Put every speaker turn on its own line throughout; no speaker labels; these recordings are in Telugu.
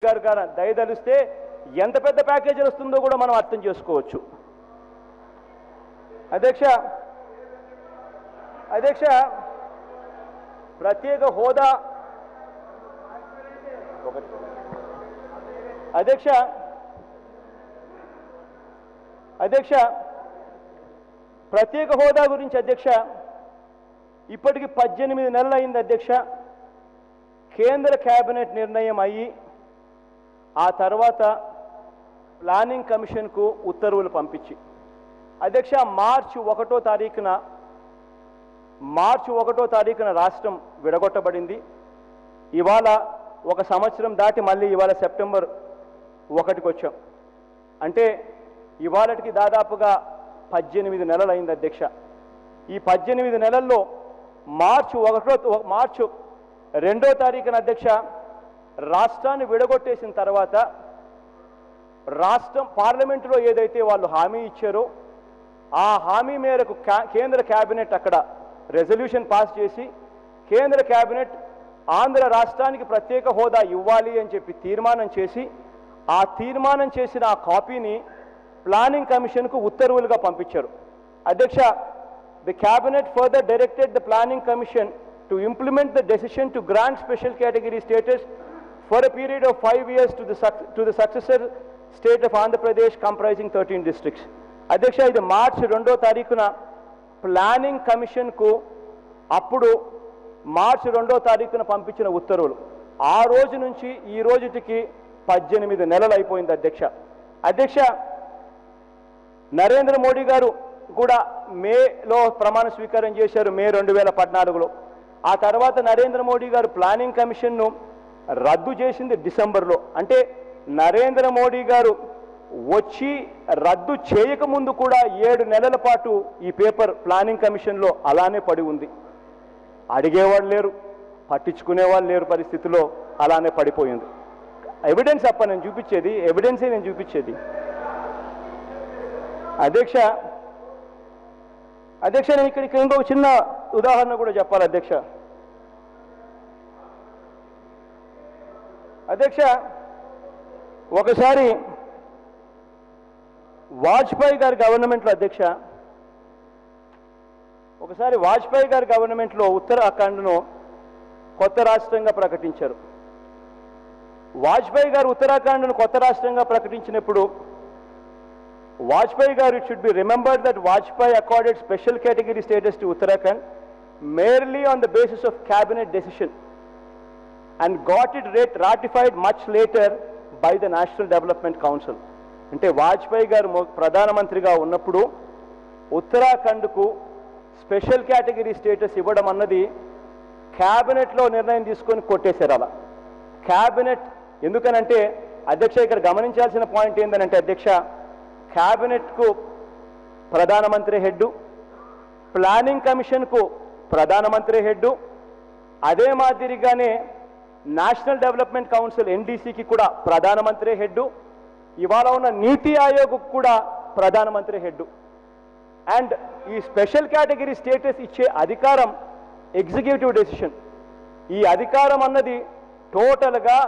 గారు దయదలిస్తే ఎంత పెద్ద ప్యాకేజీ వస్తుందో కూడా మనం అర్థం చేసుకోవచ్చు. అధ్యక్ష ప్రత్యేక హోదా ప్రత్యేక హోదా గురించి అధ్యక్ష ఇప్పటికి 18 నెలలు అయింది అధ్యక్ష. కేంద్ర కేబినెట్ నిర్ణయం అయ్యి ఆ తర్వాత ప్లానింగ్ కమిషన్కు ఉత్తర్వులు పంపించి అధ్యక్ష మార్చి 1వ తారీఖున రాష్ట్రం విడగొట్టబడింది. ఇవాళ ఒక సంవత్సరం దాటి మళ్ళీ ఇవాళ సెప్టెంబర్ 1కి వచ్చాం. అంటే ఇవాళకి దాదాపుగా 18 నెలలు అయింది అధ్యక్ష. ఈ 18 నెలల్లో మార్చి 2వ తారీఖున అధ్యక్ష రాష్ట్రాన్ని విడగొట్టేసిన తర్వాత రాష్ట్రం పార్లమెంటులో ఏదైతే వాళ్ళు హామీ ఇచ్చారో ఆ హామీ మేరకు కేంద్ర కేబినెట్ అక్కడ రెజల్యూషన్ పాస్ చేసి కేంద్ర కేబినెట్ ఆంధ్ర రాష్ట్రానికి ప్రత్యేక హోదా ఇవ్వాలి అని చెప్పి తీర్మానం చేసి ఆ తీర్మానం చేసిన ఆ కాపీని ప్లానింగ్ కమిషన్కు ఉత్తర్వులుగా పంపించారు. అధ్యక్ష, the cabinet further directed the planning commission to implement the decision to grant special category status for a period of 5 years to the successor state of Andhra Pradesh comprising 13 districts. అధ్యక్ష, ఇది మార్చి 2వ తారీఖున ప్లానింగ్ కమిషన్కు అప్పుడు మార్చి 2వ తారీఖున పంపించిన ఉత్తర్వులు. ఆ రోజు నుంచి ఈ రోజుకి 18 నెలలు అయిపోయింది అధ్యక్ష. నరేంద్ర మోడీ గారు కూడా మేలో ప్రమాణ స్వీకారం చేశారు, మే 2014లో. ఆ తర్వాత నరేంద్ర మోడీ గారు ప్లానింగ్ కమిషన్ను రద్దు చేసింది డిసెంబర్లో. అంటే నరేంద్ర మోడీ గారు వచ్చి రద్దు చేయకముందు కూడా 7 నెలల పాటు ఈ పేపర్ ప్లానింగ్ కమిషన్లో అలానే పడి ఉంది. అడిగేవాళ్ళు లేరు, పట్టించుకునేవాళ్ళు లేరు, పరిస్థితిలో అలానే పడిపోయింది. ఎవిడెన్స్ నేను చూపించేది అధ్యక్ష. నేను ఇక్కడ ఇంకొక చిన్న ఉదాహరణ కూడా చెప్పాలి అధ్యక్ష. ఒకసారి వాజ్పేయి గారి గవర్నమెంట్లో ఉత్తరాఖండ్ను కొత్త రాష్ట్రంగా ప్రకటించారు. వాజ్పేయి గారు ఉత్తరాఖండ్ను కొత్త రాష్ట్రంగా ప్రకటించినప్పుడు వాజ్పేయి గారు, it should be remembered that Vajpayee accorded special category status to Uttarakhand merely on the basis of cabinet decision and got it ratified much later by the National Development Council. అంటే వాజ్పేయి గారు ప్రధానమంత్రిగా ఉన్నప్పుడు ఉత్తరాఖండ్కు స్పెషల్ కేటగిరీ స్టేటస్ ఇవ్వడం అన్నది క్యాబినెట్లో నిర్ణయం తీసుకొని కొట్టేశారు. అలా క్యాబినెట్ ఎందుకనంటే అధ్యక్ష, ఇక్కడ గమనించాల్సిన పాయింట్ ఏంటంటే అధ్యక్ష, క్యాబినెట్కు ప్రధానమంత్రి హెడ్, ప్లానింగ్ కమిషన్కు ప్రధానమంత్రి హెడ్, అదే మాదిరిగానే నేషనల్ డెవలప్మెంట్ కౌన్సిల్ ఎన్డీసీకి కూడా ప్రధానమంత్రి హెడ్, ఇవాళ ఉన్న నీతి ఆయోగ్ కూడా ప్రధానమంత్రి హెడ్. అండ్ ఈ స్పెషల్ కేటగిరీ స్టేటస్ ఇచ్చే అధికారం ఎగ్జిక్యూటివ్ డెసిషన్. ఈ అధికారం అన్నది టోటల్గా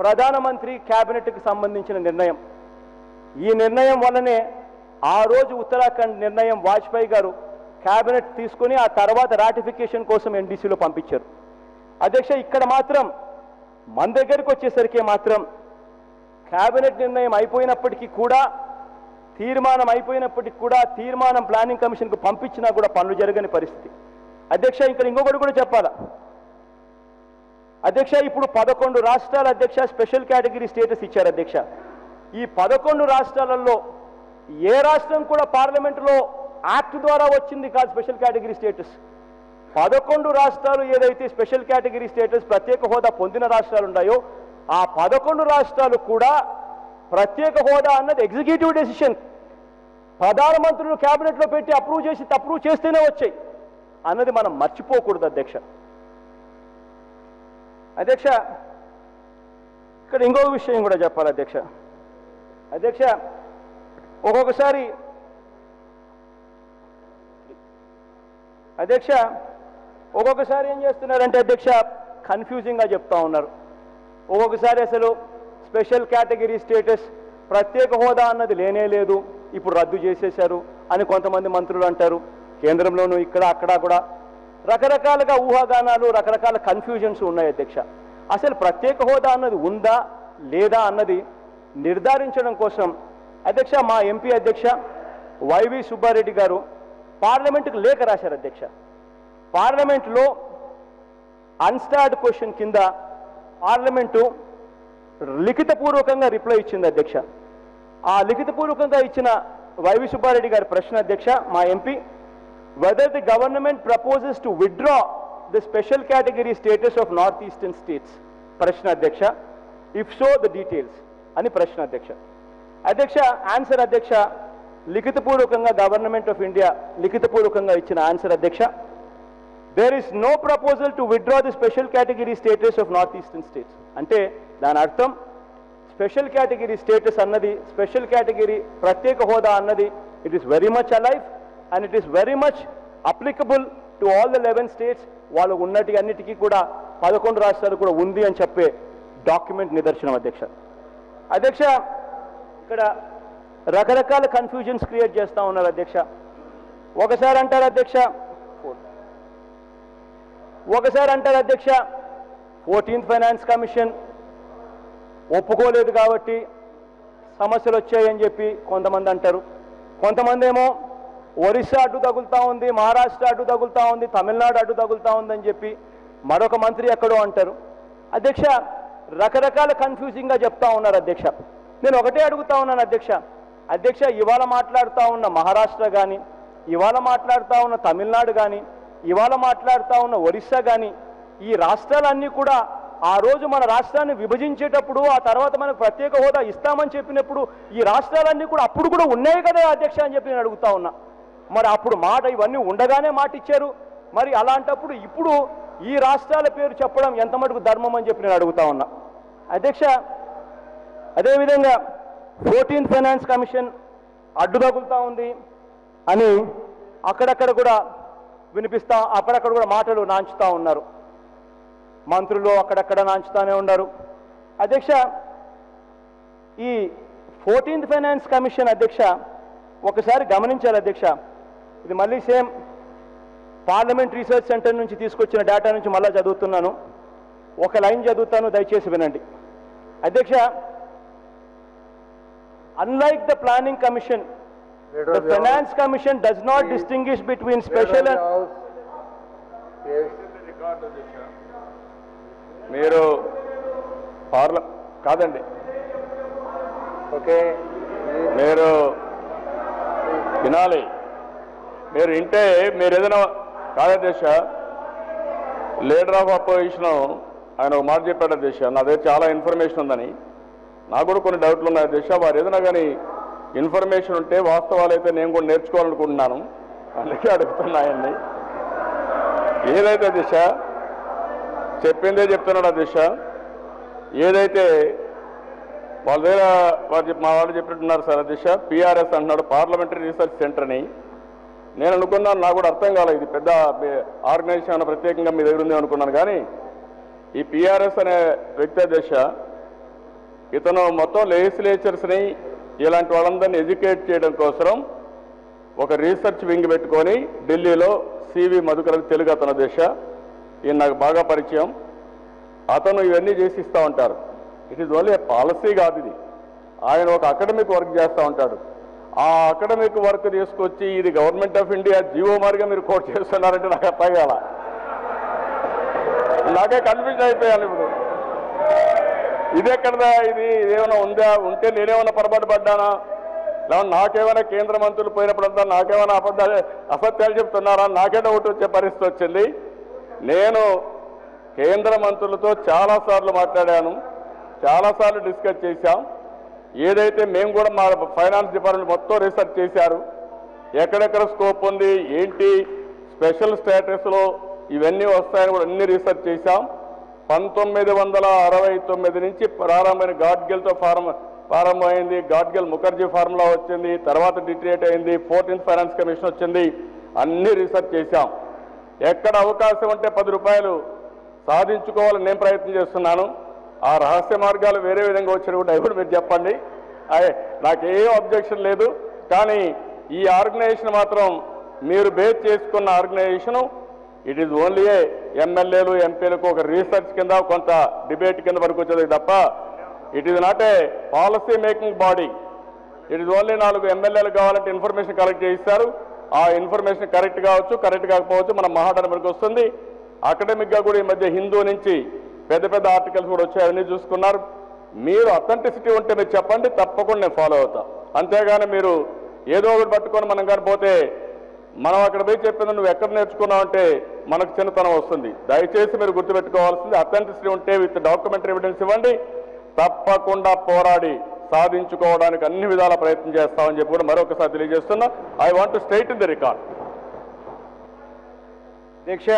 ప్రధానమంత్రి క్యాబినెట్కి సంబంధించిన నిర్ణయం. ఈ నిర్ణయం వల్లనే ఆ రోజు ఉత్తరాఖండ్ నిర్ణయం వాజ్పేయి గారు క్యాబినెట్ తీసుకుని ఆ తర్వాత రాటిఫికేషన్ కోసం ఎన్డీసీలో పంపించారు. అధ్యక్ష, ఇక్కడ మాత్రం మన దగ్గరికి వచ్చేసరికి మాత్రం క్యాబినెట్ నిర్ణయం అయిపోయినప్పటికీ కూడా, తీర్మానం ప్లానింగ్ కమిషన్కు పంపించినా కూడా పనులు జరగని పరిస్థితి. అధ్యక్ష, ఇక్కడ ఇంకొకటి కూడా చెప్పాలా అధ్యక్ష, ఇప్పుడు 11 రాష్ట్రాలు అధ్యక్ష స్పెషల్ కేటగిరీ స్టేటస్ ఇచ్చారు అధ్యక్ష. ఈ 11 రాష్ట్రాలలో ఏ రాష్ట్రం కూడా పార్లమెంటులో యాక్ట్ ద్వారా వచ్చింది కాదు స్పెషల్ కేటగిరీ స్టేటస్. 11 రాష్ట్రాలు ఏదైతే స్పెషల్ కేటగిరీ స్టేటస్ ప్రత్యేక హోదా పొందిన రాష్ట్రాలు ఉన్నాయో ఆ 11 రాష్ట్రాలు కూడా ప్రత్యేక హోదా అన్నది ఎగ్జిక్యూటివ్ డెసిషన్, ప్రధానమంత్రులు క్యాబినెట్లో పెట్టి అప్రూవ్ చేస్తేనే వచ్చాయి అన్నది మనం మర్చిపోకూడదు అధ్యక్ష. ఇక్కడ ఇంకొక విషయం కూడా చెప్పాలి అధ్యక్ష. ఒక్కొక్కసారి ఏం చేస్తున్నారంటే అధ్యక్ష, కన్ఫ్యూజింగ్గా చెప్తా ఉన్నారు. ఒక్కొక్కసారి అసలు స్పెషల్ కేటగిరీ స్టేటస్, ప్రత్యేక హోదా అన్నది లేనే లేదు, ఇప్పుడు రద్దు చేసేశారు అని కొంతమంది మంత్రులు అంటారు. కేంద్రంలోనూ ఇక్కడ అక్కడ కూడా రకరకాలుగా ఊహాగానాలు, రకరకాల కన్ఫ్యూజన్స్ ఉన్నాయి అధ్యక్ష. అసలు ప్రత్యేక హోదా అన్నది ఉందా లేదా అన్నది నిర్ధారించడం కోసం అధ్యక్ష మా ఎంపీ అధ్యక్ష వైవి సుబ్బారెడ్డి గారు పార్లమెంటుకు లేఖ రాశారు అధ్యక్ష. పార్లమెంటులో అన్స్టార్డ్ క్వశ్చన్ కింద పార్లమెంటు లిఖితపూర్వకంగా రిప్లై ఇచ్చింది అధ్యక్ష. ఆ లిఖితపూర్వకంగా ఇచ్చిన వైవి సుబ్బారెడ్డి గారి ప్రశ్న అధ్యక్ష మా MP, whether the government proposes to withdraw the special category status of north eastern states, ప్రశ్న అధ్యక్ష. ఇఫ్ సో ద డీటెయిల్స్ అని ప్రశ్న అధ్యక్ష. అధ్యక్ష ఆన్సర్ అధ్యక్ష, లిఖితపూర్వకంగా గవర్నమెంట్ ఆఫ్ ఇండియా లిఖితపూర్వకంగా ఇచ్చిన ఆన్సర్ అధ్యక్ష, there is no proposal to withdraw the special category status of north eastern states. అంటే దాని అర్థం స్పెషల్ కేటగిరీ స్టేటస్ అన్నది, స్పెషల్ కేటగిరీ ప్రత్యేక హోదా అన్నది it is very much alive and it is very much applicable to all the 11 states. వాళ్ళు ఉన్నటి అన్నిటికీ కూడా 11 రాష్ట్రాలు కూడా ఉంది అని చెప్పే డాక్యుమెంట్ నిదర్శనం అధ్యక్ష. అధ్యక్ష ఇక్కడ రకరకాల కన్ఫ్యూజన్స్ క్రియేట్ చేస్తూ ఉన్నారు అధ్యక్ష. ఒకసారి అంటారు అధ్యక్ష 14th ఫైనాన్స్ కమిషన్ ఒప్పుకోలేదు కాబట్టి సమస్యలు వచ్చాయని చెప్పి కొంతమంది అంటారు. కొంతమంది ఏమో ఒరిస్సా అడ్డు తగులుతూ ఉంది, మహారాష్ట్ర అడ్డు తగులుతూ ఉంది, తమిళనాడు అడ్డు తగులుతూ ఉందని చెప్పి మరొక మంత్రి ఎక్కడో అంటారు. అధ్యక్ష రకరకాల కన్ఫ్యూజింగ్గా చెప్తా ఉన్నారు అధ్యక్ష. నేను ఒకటే అడుగుతా ఉన్నాను అధ్యక్ష, ఇవాళ మాట్లాడుతూ ఉన్న మహారాష్ట్ర కానీ, ఇవాళ మాట్లాడుతూ ఉన్న తమిళనాడు కానీ, ఇవాళ మాట్లాడుతూ ఉన్న ఒరిస్సా కానీ, ఈ రాష్ట్రాలన్నీ కూడా ఆ రోజు మన రాష్ట్రాన్ని విభజించేటప్పుడు, ఆ తర్వాత మనకు ప్రత్యేక హోదా ఇస్తామని చెప్పినప్పుడు ఈ రాష్ట్రాలన్నీ కూడా అప్పుడు కూడా ఉన్నాయి కదా అధ్యక్ష అని చెప్పి నేను అడుగుతా ఉన్నా. మరి అప్పుడు మాట ఇవన్నీ ఉండగానే మాట ఇచ్చారు, మరి అలాంటప్పుడు ఇప్పుడు ఈ రాష్ట్రాల పేరు చెప్పడం ఎంత మటుకు ధర్మం అని చెప్పి నేను అడుగుతా ఉన్నా అధ్యక్ష. అదేవిధంగా 14th ఫైనాన్స్ కమిషన్ అడ్డు తగులుతూ ఉంది అని అక్కడక్కడ కూడా అక్కడక్కడ కూడా మాటలు నాంచుతూ ఉన్నారు మంత్రులు, అక్కడక్కడ నాంచుతూనే ఉన్నారు అధ్యక్ష. ఈ 14th ఫైనాన్స్ కమిషన్ అధ్యక్ష ఒకసారి గమనించాలి అధ్యక్ష. ఇది మళ్ళీ సేమ్ పార్లమెంట్ రీసెర్చ్ సెంటర్ నుంచి తీసుకొచ్చిన డేటా నుంచి మళ్ళీ చదువుతున్నాను. ఒక లైన్ చదువుతాను, దయచేసి వినండి అధ్యక్ష. Unlike the Planning Commission, the Finance Commission does not distinguish between special and...
మీరు కాదండి, ఓకే మీరు వినాలి. మీరు వింటే మీరు ఏదైనా కాదధ్యక్ష, లీడర్ ఆఫ్ అపోజిషన్ ఆయన ఒక మాట చెప్పాడు అధ్యక్ష, నా దగ్గర చాలా ఇన్ఫర్మేషన్ ఉందని. నాకు కూడా కొన్ని డౌట్లు ఉన్నాయి అధ్యక్ష. వారు ఏదైనా కానీ ఇన్ఫర్మేషన్ ఉంటే వాస్తవాలు అయితే నేను కూడా నేర్చుకోవాలనుకుంటున్నాను, అందుకే అడుగుతున్నాయండి. ఏదైతే అధ్యక్ష చెప్పిందే చెప్తున్నాడు అధ్యక్ష. ఏదైతే వాళ్ళ దగ్గర మా వాళ్ళు చెప్పినట్టున్నారు సార్ అధ్యక్ష, పిఆర్ఎస్ అంటున్నాడు, పార్లమెంటరీ రీసెర్చ్ సెంటర్ అని. నేను అనుకున్నాను, నాకు కూడా అర్థం కాలేదు ఇది పెద్ద ఆర్గనైజేషన్ ప్రత్యేకంగా మీ దగ్గర ఉంది అనుకున్నాను. కానీ ఈ పిఆర్ఎస్ అనే వ్యక్తి అధ్యక్ష, ఇతను మొత్తం లెజిస్లేచర్స్ని ఇలాంటి వాళ్ళందరినీ ఎడ్యుకేట్ చేయడం కోసం ఒక రీసెర్చ్ వింగ్ పెట్టుకొని ఢిల్లీలో సివి మధుకర్ తెలుగు అతను అధ్యక్ష, ఈయన నాకు బాగా పరిచయం. అతను ఇవన్నీ చేసి ఇస్తూ ఉంటారు. ఇట్ ఈజ్ ఓన్లీ పాలసీ కాదు ఇది, ఆయన ఒక అకాడమిక్ వర్క్ చేస్తూ ఉంటాడు. ఆ అకాడమిక్ వర్క్ తీసుకొచ్చి ఇది గవర్నమెంట్ ఆఫ్ ఇండియా జీవో మారిగా మీరు కోట్ చేస్తున్నారంటే నాకు అర్థం కాల, నాకే కన్ఫ్యూజ్ అయిపోయాను. ఇప్పుడు ఇదెక్కడదా, ఇది ఏమైనా ఉందా, ఉంటే నేనేమైనా పొరపాటు పడ్డానా, లేకపోతే నాకేమైనా కేంద్ర మంత్రులు పోయినప్పుడంతా నాకేమైనా అసత్యాలు చెప్తున్నారా, నాకే డౌట్ వచ్చే పరిస్థితి వచ్చింది. నేను కేంద్ర మంత్రులతో చాలాసార్లు మాట్లాడాను, చాలాసార్లు డిస్కస్ చేశాం. ఏదైతే మేము కూడా మా ఫైనాన్స్ డిపార్ట్మెంట్ మొత్తం రీసెర్చ్ చేశారు, ఎక్కడెక్కడ స్కోప్ ఉంది, ఏంటి స్పెషల్ స్టేటస్లో ఇవన్నీ వస్తాయని కూడా అన్ని రీసెర్చ్ చేశాం. 1969 నుంచి ప్రారంభమైన గాడ్గిల్తో ప్రారంభమైంది. గాడ్గిల్ ముఖర్జీ ఫార్ములా వచ్చింది, తర్వాత డిక్రియేట్ అయింది, 14th ఫైనాన్స్ కమిషన్ వచ్చింది. అన్ని రీసెర్చ్ చేశాం. ఎక్కడ అవకాశం ఉంటే 10 రూపాయలు సాధించుకోవాలని నేను ప్రయత్నం చేస్తున్నాను. ఆ రహస్య మార్గాలు వేరే విధంగా వచ్చినా కూడా అవి కూడా మీరు చెప్పండి. నాకేం అబ్జెక్షన్ లేదు. కానీ ఈ ఆర్గనైజేషన్ మాత్రం మీరు బేస్ చేసుకున్న ఆర్గనైజేషను ఇట్ ఈజ్ ఓన్లీ ఎమ్మెల్యేలు ఎంపీలకు ఒక రీసెర్చ్ కింద కొంత డిబేట్ కింద వరకు వచ్చేది తప్ప it is not a policy making body. It is only 4 ఎమ్మెల్యేలు కావాలంటే ఇన్ఫర్మేషన్ కలెక్ట్ చేయిస్తారు. ఆ ఇన్ఫర్మేషన్ కరెక్ట్ కావచ్చు, కరెక్ట్ కాకపోవచ్చు, మన మహాటన వరకు వస్తుంది. అకాడమిక్గా కూడా ఈ మధ్య హిందూ నుంచి పెద్ద పెద్ద ఆర్టికల్స్ కూడా వచ్చాయి, అవన్నీ చూసుకున్నారు. మీరు అథెంటిసిటీ ఉంటే మీరు చెప్పండి, తప్పకుండా నేను ఫాలో అవుతా. అంతేగాని మీరు ఏదో ఒకటి పట్టుకొని మనం కానీ పోతే మనం అక్కడ పోయి చెప్పింది నువ్వు ఎక్కడ నేర్చుకున్నావు అంటే మనకు చిన్నతనం వస్తుంది. దయచేసి మీరు గుర్తుపెట్టుకోవాల్సింది అథెంటిసిటీ ఉంటే విత్ డాక్యుమెంటరీ ఎవిడెన్స్ ఇవ్వండి, తప్పకుండా పోరాడి సాధించుకోవడానికి అన్ని విధాల ప్రయత్నం చేస్తామని చెప్పి కూడా మరొకసారి తెలియజేస్తున్నా. I want to state in the record.
Deeksha